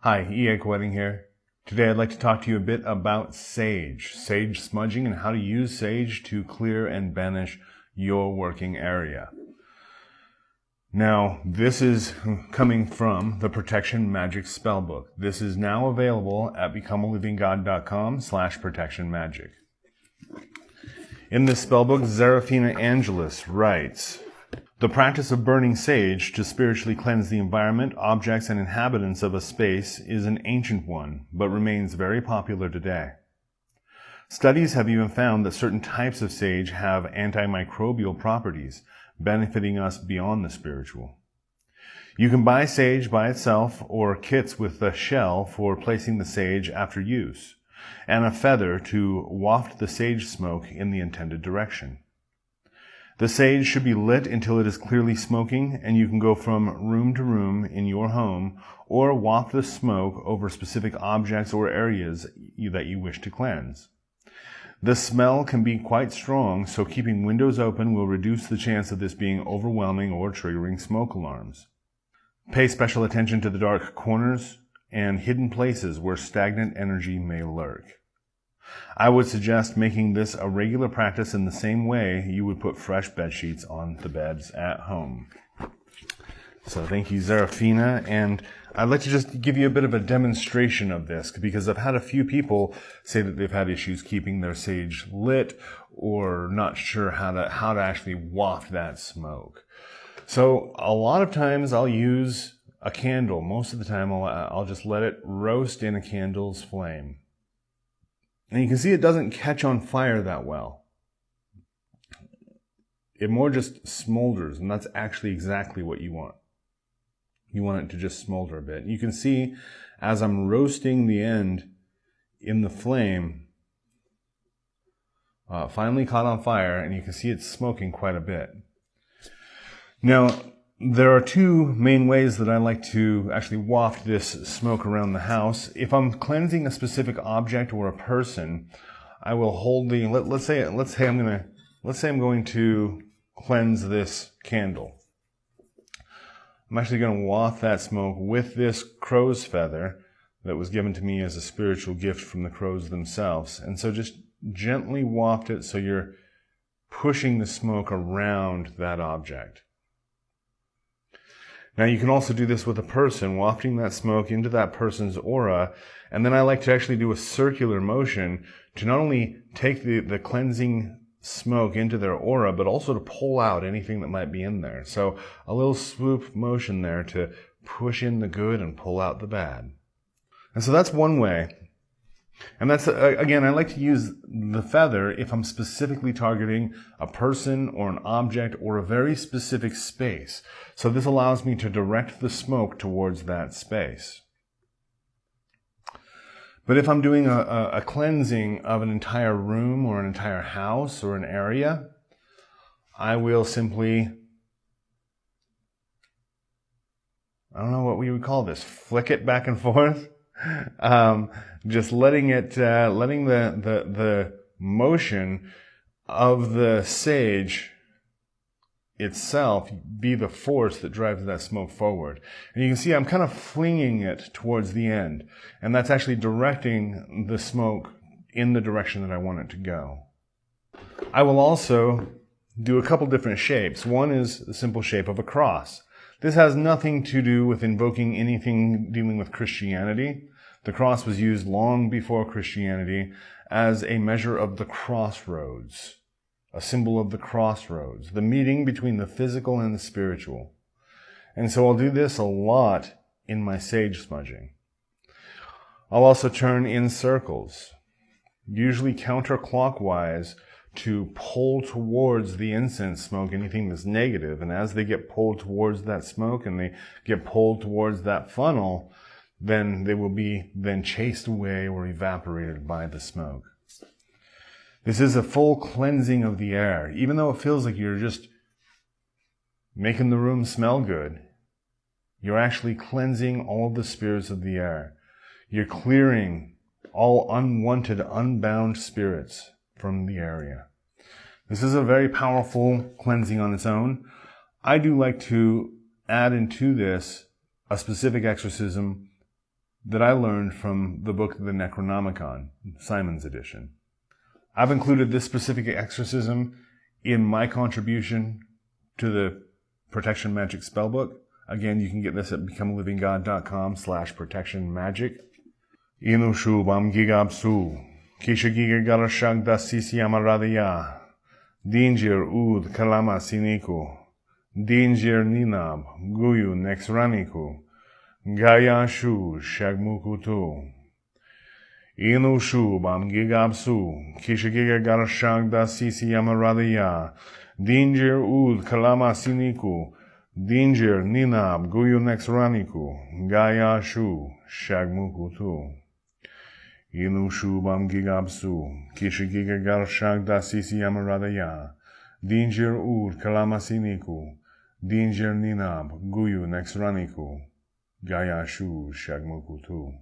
Hi, Koetting here. Today I'd like to talk to you a bit about sage smudging, and how to use sage to clear and banish your working area. Now, this is coming from the Protection Magic Spellbook. This is now available at becomealiving.com/protectionmagic. In this spellbook, Serafina Angelus writes, "The practice of burning sage to spiritually cleanse the environment, objects, and inhabitants of a space is an ancient one, but remains very popular today. Studies have even found that certain types of sage have antimicrobial properties, benefiting us beyond the spiritual. You can buy sage by itself or kits with a shell for placing the sage after use, and a feather to waft the sage smoke in the intended direction. The sage should be lit until it is clearly smoking, and you can go from room to room in your home or waft the smoke over specific objects or areas that you wish to cleanse. The smell can be quite strong, so keeping windows open will reduce the chance of this being overwhelming or triggering smoke alarms. Pay special attention to the dark corners and hidden places where stagnant energy may lurk. I would suggest making this a regular practice in the same way you would put fresh bed sheets on the beds at home." So thank you, Serafina, and I'd like to just give you a bit of a demonstration of this, because I've had a few people say that they've had issues keeping their sage lit or not sure how to actually waft that smoke. So a lot of times I'll use a candle. Most of the time I'll just let it roast in a candle's flame. And you can see it doesn't catch on fire that well. It more just smolders, and that's actually exactly what you want. You want it to just smolder a bit. You can see as I'm roasting the end in the flame, finally caught on fire, and you can see it's smoking quite a bit. Now, there are two main ways that I like to actually waft this smoke around the house. If I'm cleansing a specific object or a person, I will hold the, let's say I'm going to cleanse this candle. I'm actually going to waft that smoke with this crow's feather that was given to me as a spiritual gift from the crows themselves. And so just gently waft it so you're pushing the smoke around that object. Now you can also do this with a person, wafting that smoke into that person's aura, and then I like to actually do a circular motion to not only take the cleansing smoke into their aura, but also to pull out anything that might be in there. So a little swoop motion there to push in the good and pull out the bad. And so that's one way. And that's, again, I like to use the feather if I'm specifically targeting a person or an object or a very specific space. So this allows me to direct the smoke towards that space. But if I'm doing a cleansing of an entire room or an entire house or an area, I will simply, I don't know what we would call this, flick it back and forth. Just letting the motion of the sage itself be the force that drives that smoke forward. And you can see I'm kind of flinging it towards the end, and that's actually directing the smoke in the direction that I want it to go. I will also do a couple different shapes. One is the simple shape of a cross. This has nothing to do with invoking anything dealing with Christianity. The cross was used long before Christianity as a measure of the crossroads, a symbol of the crossroads, the meeting between the physical and the spiritual. And so I'll do this a lot in my sage smudging. I'll also turn in circles, usually counterclockwise, to pull towards the incense smoke anything that's negative. And as they get pulled towards that smoke and they get pulled towards that funnel, then they will be then chased away or evaporated by the smoke. This is a full cleansing of the air. Even though it feels like you're just making the room smell good, you're actually cleansing all of the spirits of the air. You're clearing all unwanted, unbound spirits from the area. This is a very powerful cleansing on its own. I do like to add into this a specific exorcism that I learned from the book The Necronomicon, Simon's edition. I've included this specific exorcism in my contribution to the Protection Magic Spellbook. Again, you can get this at becomealivinggod.com/protectionmagic. Inushu bam gigabsu, kisha giga garashag da sisi amaradaya, Danger ud kalama siniku, Danger ninab, guyu nexraniku, Gaya shu shagmukutu. Inushu bam gigabsu, kisha giga garashag da sisi amaradaya, Danger ud kalama siniku, Danger ninab, guyu nexraniku, Gaya shu shagmukutu. Inushu bam gigabsu, kisha giga garshag da sisi amaradaya, Danger ud kalamasiniku, Danger ninab, guyu nexraniku, Gaya shu shagmukutu.